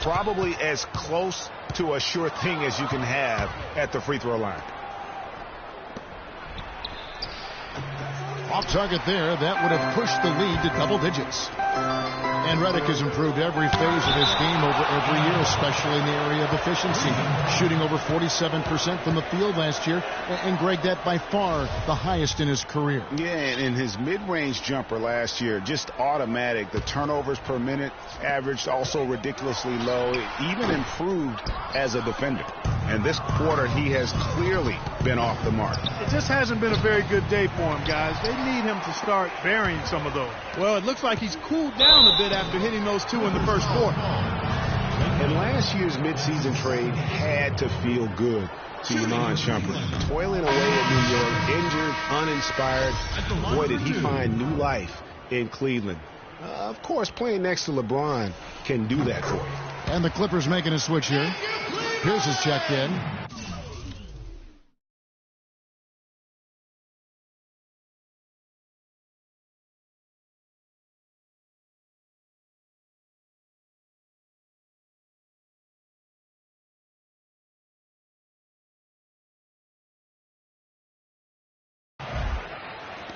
probably as close to a sure thing as you can have at the free throw line. Off target there, that would have pushed the lead to double digits. And Redick has improved every phase of his game over every year, especially in the area of efficiency. Shooting over 47% from the field last year. And Greg, that by far the highest in his career. Yeah, and his mid-range jumper last year, just automatic. The turnovers per minute averaged also ridiculously low. It even improved as a defender. And this quarter, he has clearly been off the mark. It just hasn't been a very good day for him, guys. They need him to start burying some of those. Well, it looks like he's cooled down a bit after hitting those two in the first quarter. And last year's midseason trade had to feel good to Iman Shumpert. Toiling away at New York, injured, uninspired. Boy, did he find new life in Cleveland. Of course, playing next to LeBron can do that for you. And the Clippers making a switch here. Pierce is checked in.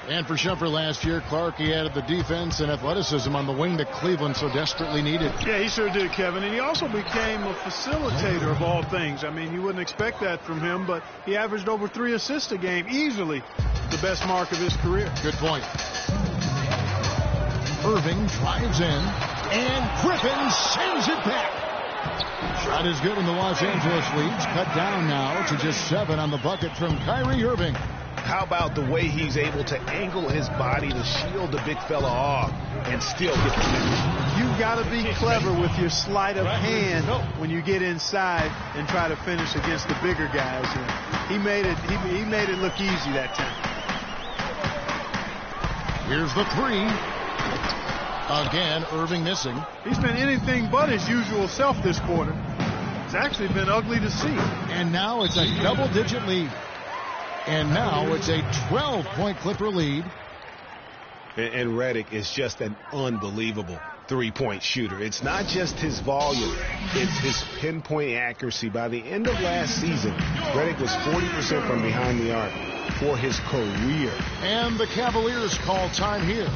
And for Shumpert last year, Clark, he added the defense and athleticism on the wing that Cleveland so desperately needed. Yeah, he sure did, Kevin. And he also became a facilitator of all things. I mean, you wouldn't expect that from him, but he averaged over 3 assists a game, easily the best mark of his career. Good point. Irving drives in, and Griffin sends it back. Shot is good, and the Los Angeles leads cut down now to just 7 on the bucket from Kyrie Irving. How about the way he's able to angle his body to shield the big fella off and still get the finish? You've got to be clever with your sleight of hand when you get inside and try to finish against the bigger guys. And he made it look easy that time. Here's the 3. Again, Irving missing. He's been anything but his usual self this quarter. It's actually been ugly to see. And now it's a double-digit lead. And now it's a 12-point Clipper lead. And Redick is just an unbelievable three-point shooter. It's not just his volume, it's his pinpoint accuracy. By the end of last season, Redick was 40% from behind the arc for his career. And the Cavaliers call time here.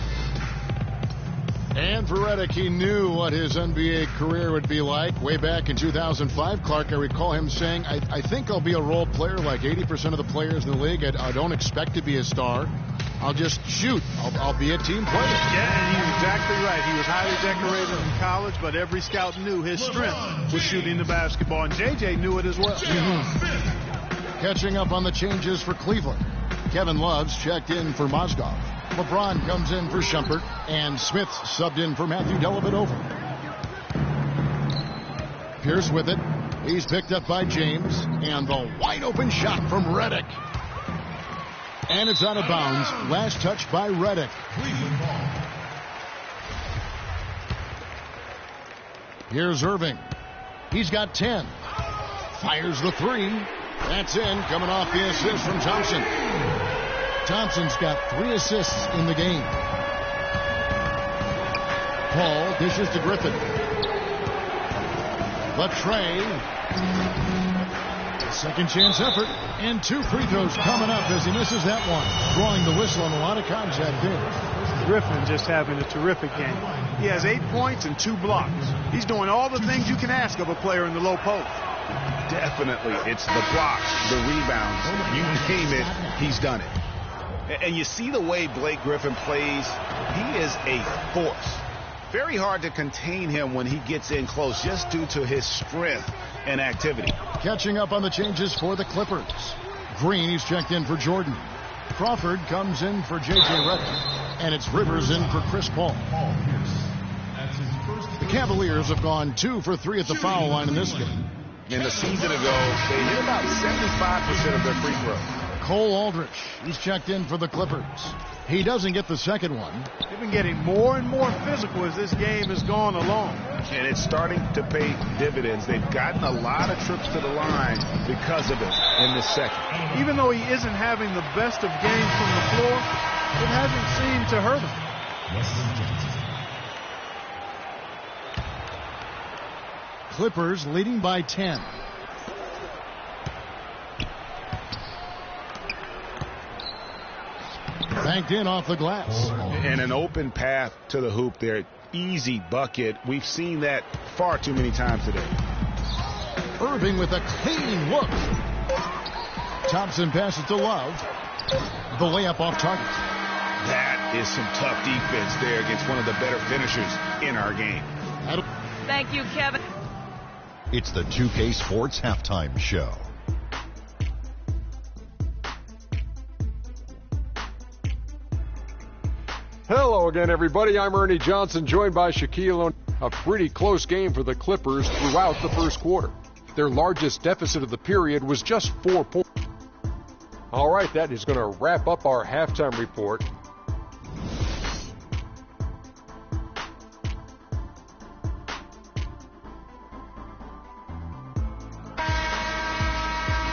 And for Redick, he knew what his NBA career would be like. Way back in 2005, Clark, I recall him saying, I think I'll be a role player like 80% of the players in the league. I don't expect to be a star. I'll just shoot. I'll be a team player. Yeah, and he's exactly right. He was highly decorated in college, but every scout knew his strength was shooting the basketball, and J.J. knew it as well. Catching up on the changes for Cleveland. Kevin Love's checked in for Mozgov. LeBron comes in for Shumpert, and Smith subbed in for Matthew Dellavedova. Pierce with it. He's picked up by James, and the wide-open shot from Redick. And it's out of bounds. Last touch by Redick. Here's Irving. He's got 10. Fires the 3. That's in, coming off the assist from Thompson. Thompson's got 3 assists in the game. Paul dishes to Griffin. Latrey. Second chance effort. And 2 free throws coming up as he misses that one. Drawing the whistle on a lot of contact there. Griffin just having a terrific game. He has 8 points and 2 blocks. He's doing all the things you can ask of a player in the low post. Definitely. It's the blocks, the rebounds. You name it, he's done it. And you see the way Blake Griffin plays. He is a force. Very hard to contain him when he gets in close just due to his strength and activity. Catching up on the changes for the Clippers. Green, he's checked in for Jordan. Crawford comes in for J.J. Redick. And it's Rivers in for Chris Paul. The Cavaliers have gone 2 for 3 at the foul line in this game. In the season ago, they hit about 75% of their free throws. Cole Aldrich, he's checked in for the Clippers. He doesn't get the second one. They've been getting more and more physical as this game has gone along. And it's starting to pay dividends. They've gotten a lot of trips to the line because of it in the second. Even though he isn't having the best of games from the floor, it hasn't seemed to hurt him. Clippers leading by 10. Banked in off the glass. And an open path to the hoop there. Easy bucket. We've seen that far too many times today. Irving with a clean look. Thompson passes to Love. The layup off target. That is some tough defense there against one of the better finishers in our game. Thank you, Kevin. It's the 2K Sports Halftime Show. Hello again, everybody. I'm Ernie Johnson, joined by Shaquille O'Neal. A pretty close game for the Clippers throughout the first quarter. Their largest deficit of the period was just 4 points. All right, that is going to wrap up our halftime report.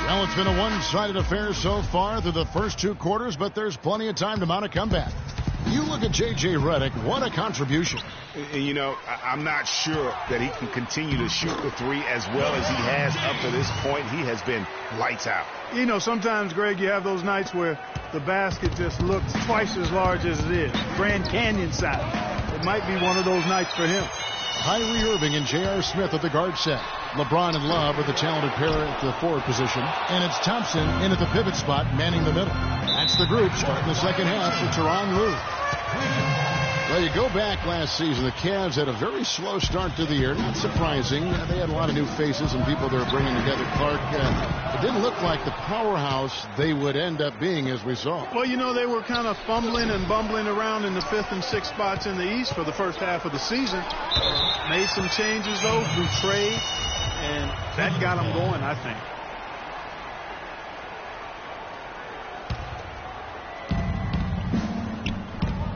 Well, it's been a one-sided affair so far through the first 2 quarters, but there's plenty of time to mount a comeback. You look at J.J. Redick, what a contribution. And, you know, I'm not sure that he can continue to shoot the three as well as he has up to this point. He has been lights out. You know, sometimes, Greg, you have those nights where the basket just looks twice as large as it is. Grand Canyon size. It might be one of those nights for him. Kyrie Irving and J.R. Smith at the guard set. LeBron and Love are the talented pair at the forward position. And it's Thompson in at the pivot spot, manning the middle. That's the group starting the second half for Tyronn Lue. Well, you go back last season, the Cavs had a very slow start to the year. Not surprising. They had a lot of new faces and people they were bringing together. Clark, it didn't look like the powerhouse they would end up being, as we saw. Well, you know, they were kind of fumbling and bumbling around in the 5th and 6th spots in the East for the first half of the season. Made some changes, though, through trade, and that got them going, I think.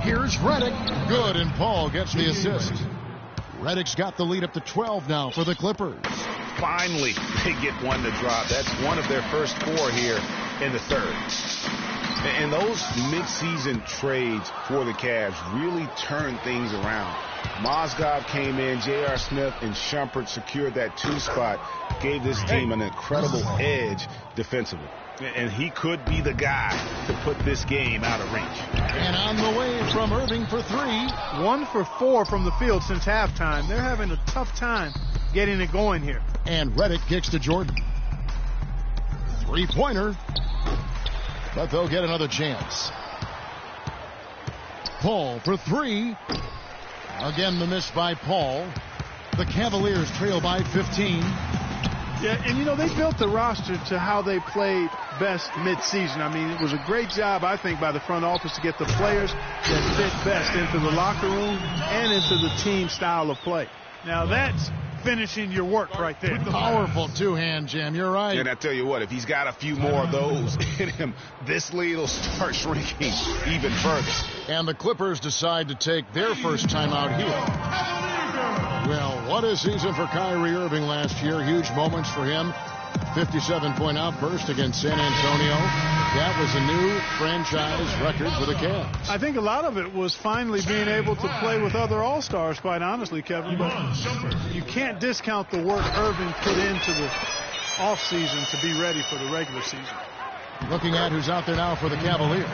Here's Redick. Good, and Paul gets the assist. Redick's got the lead up to 12 now for the Clippers. Finally, they get one to drop. That's one of their first 4 here in the third. And those midseason trades for the Cavs really turned things around. Mozgov came in, J.R. Smith and Shumpert secured that 2 spot, gave this team an incredible edge defensively. And he could be the guy to put this game out of reach. And on the way from Irving for 3. 1 for 4 from the field since halftime. They're having a tough time getting it going here. And Redick kicks to Jordan. 3-pointer. But they'll get another chance. Paul for 3. Again, the miss by Paul. The Cavaliers trail by 15. Yeah, and you know, they built the roster to how they played best midseason. I mean, it was a great job, I think, by the front office to get the players that fit best into the locker room and into the team style of play. Now, that's finishing your work right there. Powerful 2-hand jam, you're right. And I tell you what, if he's got a few more of those in him, this lead will start shrinking even further. And the Clippers decide to take their first time out here. Well, what a season for Kyrie Irving last year. Huge moments for him. 57-point outburst against San Antonio. That was a new franchise record for the Cavs. I think a lot of it was finally being able to play with other All-Stars, quite honestly, Kevin. But you can't discount the work Irving put into the offseason to be ready for the regular season. Looking at who's out there now for the Cavaliers.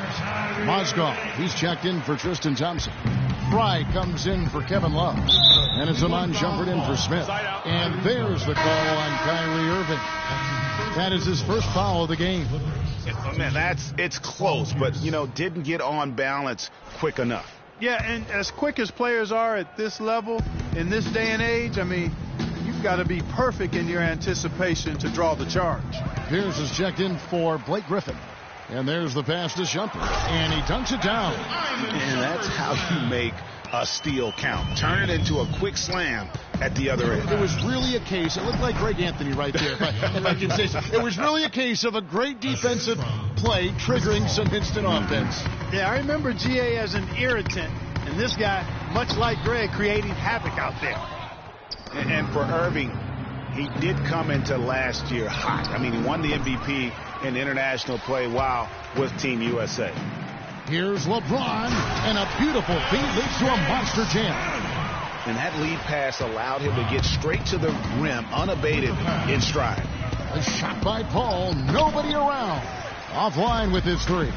Mozgov, he's checked in for Tristan Thompson. Fry comes in for Kevin Love. And it's Iman Shumpert in for Smith. And there's the call on Kyrie Irving. That is his first foul of the game. Man, it's close, but, you know, didn't get on balance quick enough. Yeah, and as quick as players are at this level, in this day and age, I mean, you've got to be perfect in your anticipation to draw the charge. Pierce is checked in for Blake Griffin. And there's the pass to Shumpert. And he dunks it down. And that's how you make a steal count. Turn it into a quick slam at the other end. It was really a case, it looked like Greg Anthony right there, if I can say so. It was really a case of a great defensive play triggering some instant offense. Yeah, I remember GA as an irritant. And this guy, much like Greg, creating havoc out there. And for Irving, he did come into last year hot. I mean, he won the MVP in international play while with Team USA. Here's LeBron, and a beautiful feed leads to a monster jam. And that lead pass allowed him to get straight to the rim, unabated in stride. A shot by Paul, nobody around. Offline with his three.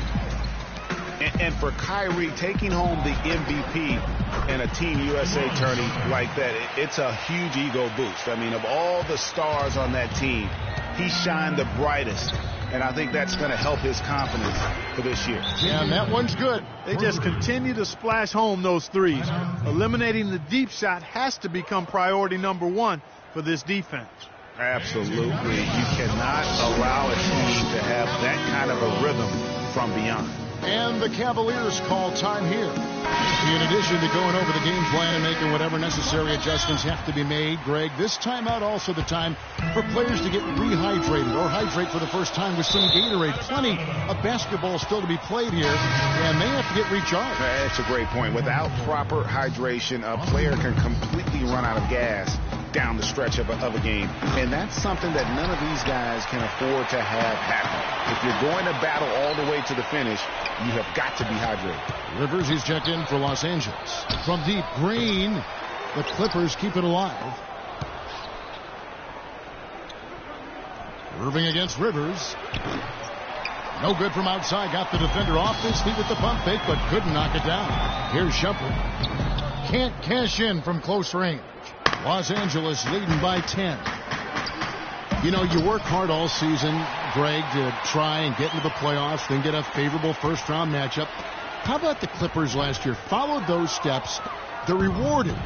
And for Kyrie, taking home the MVP in a Team USA tourney like that, it's a huge ego boost. I mean, of all the stars on that team, he shined the brightest. And I think that's going to help his confidence for this year. Yeah, and that one's good. They just continue to splash home those threes. Eliminating the deep shot has to become priority number one for this defense. Absolutely. You cannot allow a team to have that kind of a rhythm from beyond. And the Cavaliers call time here. In addition to going over the game plan and making whatever necessary adjustments have to be made, Greg, this timeout also the time for players to get rehydrated or hydrate for the first time with some Gatorade. Plenty of basketball still to be played here, and they have to get recharged. That's a great point. Without proper hydration, a player can completely run out of gas down the stretch of a game. And that's something that none of these guys can afford to have happen. If you're going to battle all the way to the finish, you have got to be hydrated. Rivers, he's checked in for Los Angeles. From deep, Green. The Clippers keep it alive. Irving against Rivers. No good from outside. Got the defender off his feet with the pump fake, but couldn't knock it down. Here's Shumpert. Can't cash in from close range. Los Angeles leading by 10. You know, you work hard all season, Greg, to try and get into the playoffs, then get a favorable first-round matchup. How about the Clippers last year? Followed those steps. They're rewarded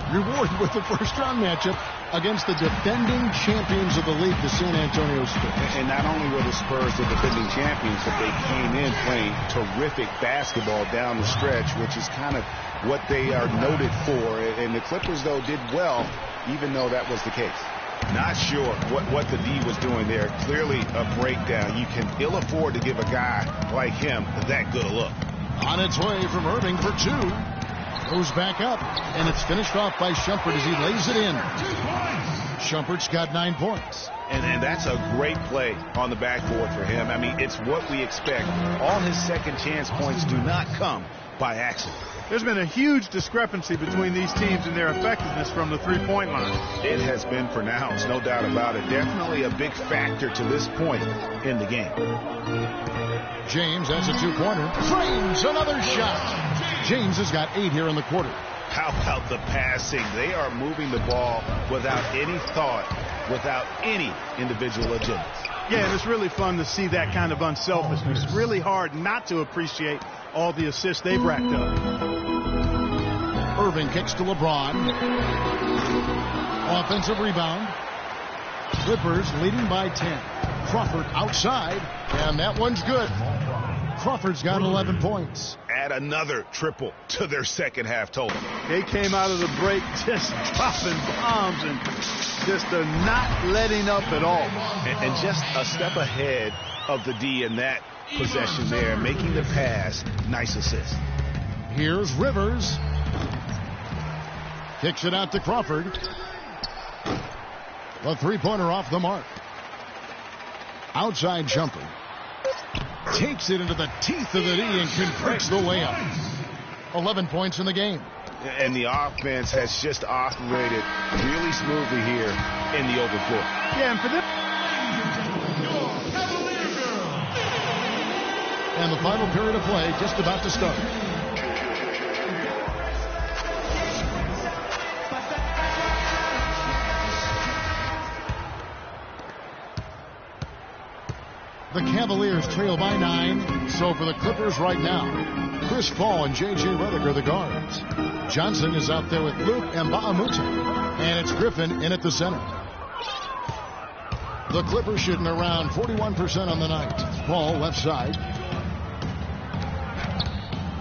with the first-round matchup against the defending champions of the league, the San Antonio Spurs. And not only were the Spurs the defending champions, but they came in playing terrific basketball down the stretch, which is kind of what they are noted for. And the Clippers, though, did well, even though that was the case. Not sure what the D was doing there. Clearly a breakdown. You can ill afford to give a guy like him that good a look. On its way from Irving for two. Goes back up, and it's finished off by Shumpert as he lays it in. Shumpert's got 9 points. And that's a great play on the backboard for him. I mean, it's what we expect. All his second chance points do not come by accident. There's been a huge discrepancy between these teams and their effectiveness from the three-point line. It has been pronounced, no doubt about it. Definitely a big factor to this point in the game. James, that's a two-pointer. Frames another shot. James has got 8 here in the quarter. How about the passing? They are moving the ball without any thought, without any individual agenda. Yeah, and it's really fun to see that kind of unselfishness. It's really hard not to appreciate all the assists they've racked up. Irving kicks to LeBron. Offensive rebound. Clippers leading by 10. Crawford outside, and that one's good. Crawford's got 11 points. Add another triple to their second half total. They came out of the break just dropping bombs and just not letting up at all. And just a step ahead of the D in that possession there, making the pass. Nice assist. Here's Rivers. Kicks it out to Crawford. The three-pointer off the mark. Outside Shumpert. Takes it into the teeth of the D and converts the layup. 11 points in the game. And the offense has just operated really smoothly here in the open floor. Yeah, and for them. And the final period of play just about to start. The Cavaliers trail by 9. So for the Clippers right now, Chris Paul and J.J. Redick are the guards. Johnson is out there with Luke Mbaamuta. And it's Griffin in at the center. The Clippers shooting around 41% on the night. Paul left side.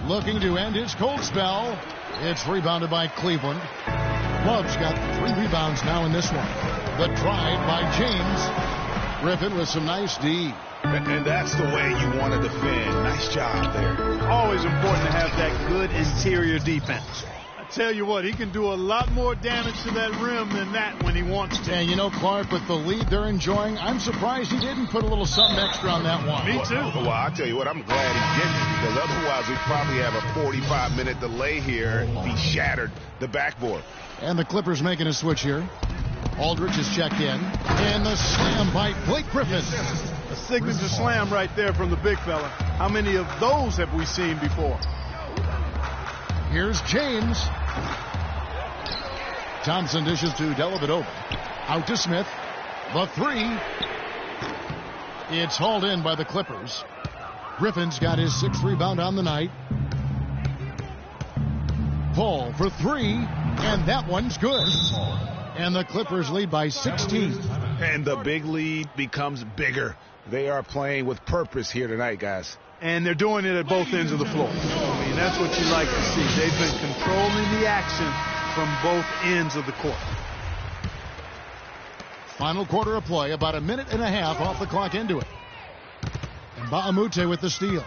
Looking to end his cold spell. It's rebounded by Cleveland. Love's got 3 rebounds now in this one. The drive by James. Griffin with some nice D. And that's the way you want to defend. Nice job there. Always important to have that good interior defense. Tell you what, he can do a lot more damage to that rim than that when he wants to. And you know, Clark, with the lead they're enjoying, I'm surprised he didn't put a little something extra on that one. Me too. Well, I'll tell you what, I'm glad he didn't, because otherwise we'd probably have a 45-minute delay here. He shattered the backboard. And the Clippers making a switch here. Aldridge is checked in. And the slam by Blake Griffin. A signature slam right there from the big fella. How many of those have we seen before? Here's James. Thompson dishes to Dellavedova. Out to Smith. The three. It's hauled in by the Clippers. Griffin's got his 6th rebound on the night. Paul for three. And that one's good. And the Clippers lead by 16. And the big lead becomes bigger. They are playing with purpose here tonight, guys. And they're doing it at both ends of the floor. I mean, that's what you like to see. They've been controlling the action from both ends of the court. Final quarter of play, about a minute and a half off the clock into it. And Baamute with the steal.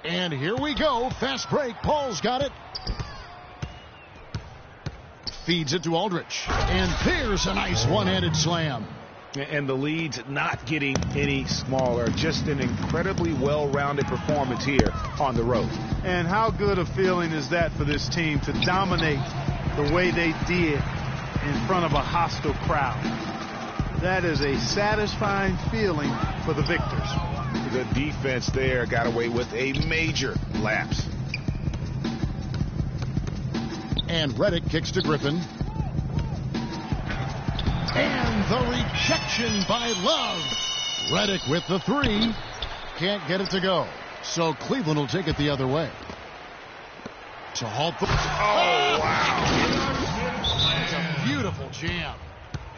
And here we go. Fast break. Paul's got it. Feeds it to Aldridge. And there's a nice one-handed slam. And the lead's not getting any smaller. Just an incredibly well-rounded performance here on the road. And how good a feeling is that for this team to dominate the way they did in front of a hostile crowd? That is a satisfying feeling for the victors. The defense there got away with a major lapse. And Redick kicks to Griffin. And the rejection by Love. Redick with the three. Can't get it to go. So Cleveland will take it the other way. To halt the... Oh, wow. It's a beautiful jam.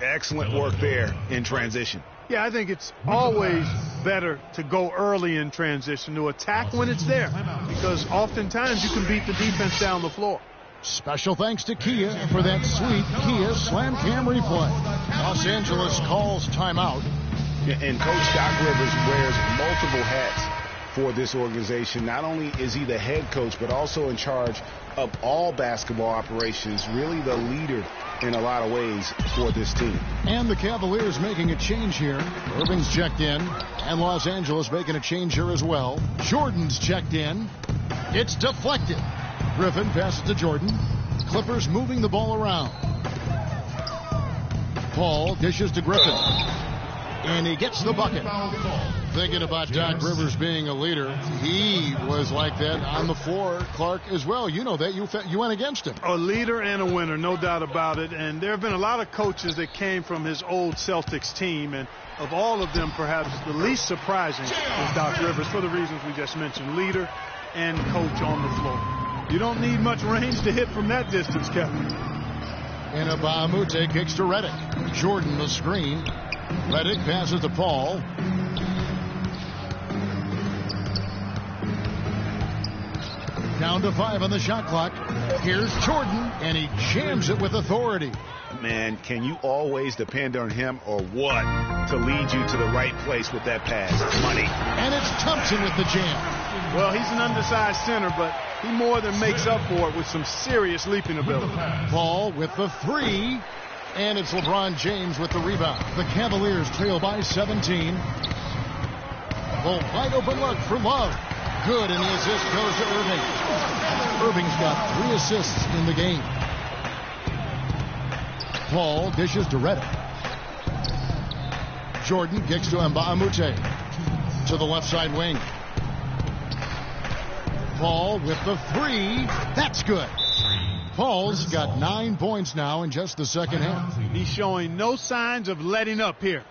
Excellent work there in transition. Yeah, I think it's always better to go early in transition, to attack when it's there, because oftentimes you can beat the defense down the floor. Special thanks to Kia for that sweet Kia Slam Cam replay. Los Angeles calls timeout. And Coach Doc Rivers wears multiple hats for this organization. Not only is he the head coach, but also in charge of all basketball operations, really the leader in a lot of ways for this team. And the Cavaliers making a change here. Irving's checked in, and Los Angeles making a change here as well. Jordan's checked in. It's deflected. Griffin passes to Jordan. Clippers moving the ball around. Paul dishes to Griffin. And he gets the bucket. Thinking about Doc Rivers being a leader, he was like that on the floor, Clark, as well. You know that. You went against him. A leader and a winner, no doubt about it. And there have been a lot of coaches that came from his old Celtics team. And of all of them, perhaps the least surprising is Doc Rivers for the reasons we just mentioned. Leader and coach on the floor. You don't need much range to hit from that distance, Kevin. And Baamute kicks to Redick. Jordan the screen. Redick passes to Paul. Down to 5 on the shot clock. Here's Jordan, and he jams it with authority. Man, can you always depend on him or what to lead you to the right place with that pass? Money. And it's Thompson with the jam. Well, he's an undersized center, but he more than makes up for it with some serious leaping ability. Paul with the three, and it's LeBron James with the rebound. The Cavaliers trail by 17. The wide open look for Love. Good, and the assist goes to Irving. Irving's got 3 assists in the game. Paul dishes to Redick. Jordan kicks to Baamute. To the left side wing. Paul with the three. That's good. Paul's got 9 points now in just the second half. He's showing no signs of letting up here.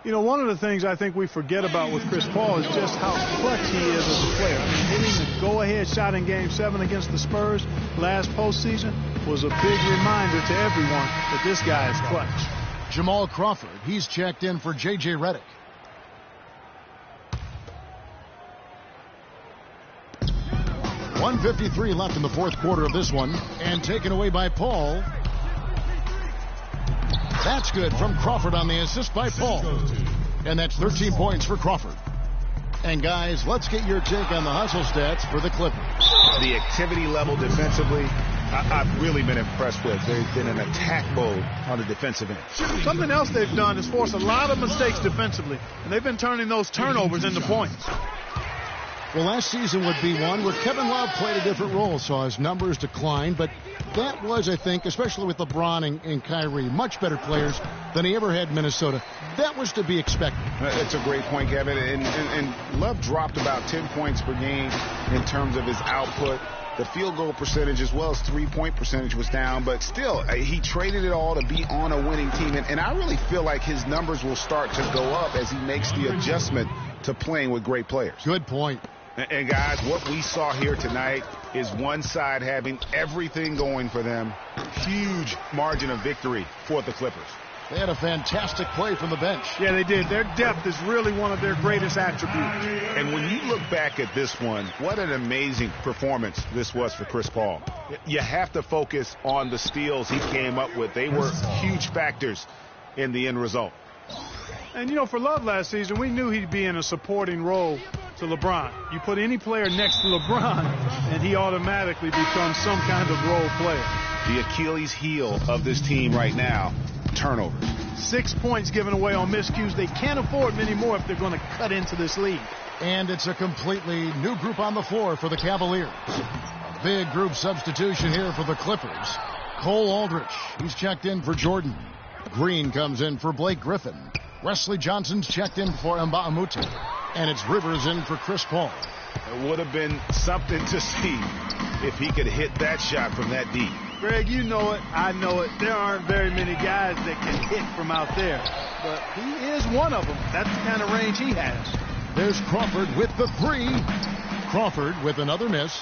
You know, one of the things I think we forget about with Chris Paul is just how clutch he is as a player. I mean, hitting the go-ahead shot in Game 7 against the Spurs last postseason was a big reminder to everyone that this guy is clutch. Jamal Crawford, he's checked in for J.J. Redick. .153 left in the fourth quarter of this one, and taken away by Paul. That's good from Crawford on the assist by Paul. And that's 13 points for Crawford. And guys, let's get your take on the hustle stats for the Clippers. The activity level defensively I've really been impressed with. They've been in attack mode on the defensive end. Something else they've done is force a lot of mistakes defensively, and they've been turning those turnovers into points. Well, last season would be one where Kevin Love played a different role, saw his numbers decline, but that was, I think, especially with LeBron and Kyrie, much better players than he ever had in Minnesota. That was to be expected. That's a great point, Kevin. And Love dropped about 10 points per game in terms of his output. The field goal percentage as well as three-point percentage was down, but still, he traded it all to be on a winning team. And I really feel like his numbers will start to go up as he makes the adjustment to playing with great players. Good point. And guys, what we saw here tonight is one side having everything going for them. Huge margin of victory for the Clippers. They had a fantastic play from the bench. Yeah, they did. Their depth is really one of their greatest attributes. And when you look back at this one, what an amazing performance this was for Chris Paul. You have to focus on the steals he came up with. They were huge factors in the end result. And, you know, for Love last season, we knew he'd be in a supporting role to LeBron. You put any player next to LeBron, and he automatically becomes some kind of role player. The Achilles heel of this team right now, turnovers. 6 points given away on miscues. They can't afford many more if they're going to cut into this league. And it's a completely new group on the floor for the Cavaliers. A big group substitution here for the Clippers. Cole Aldrich, he's checked in for Jordan. Green comes in for Blake Griffin. Wesley Johnson's checked in for Mba'amoute. And it's Rivers in for Chris Paul. It would have been something to see if he could hit that shot from that deep. Greg, you know it. I know it. There aren't very many guys that can hit from out there. But he is one of them. That's the kind of range he has. There's Crawford with the three. Crawford with another miss.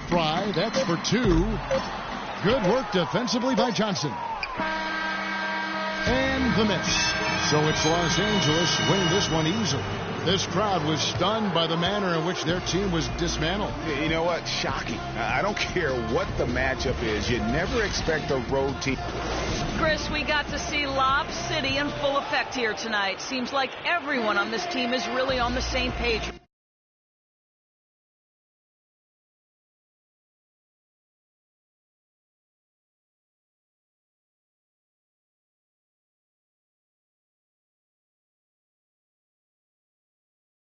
Fry, that's for two. Good work defensively by Johnson. And the miss. So it's Los Angeles winning this one easily. This crowd was stunned by the manner in which their team was dismantled. You know what? Shocking. I don't care what the matchup is. You never expect a road team. Chris, we got to see Lob City in full effect here tonight. Seems like everyone on this team is really on the same page.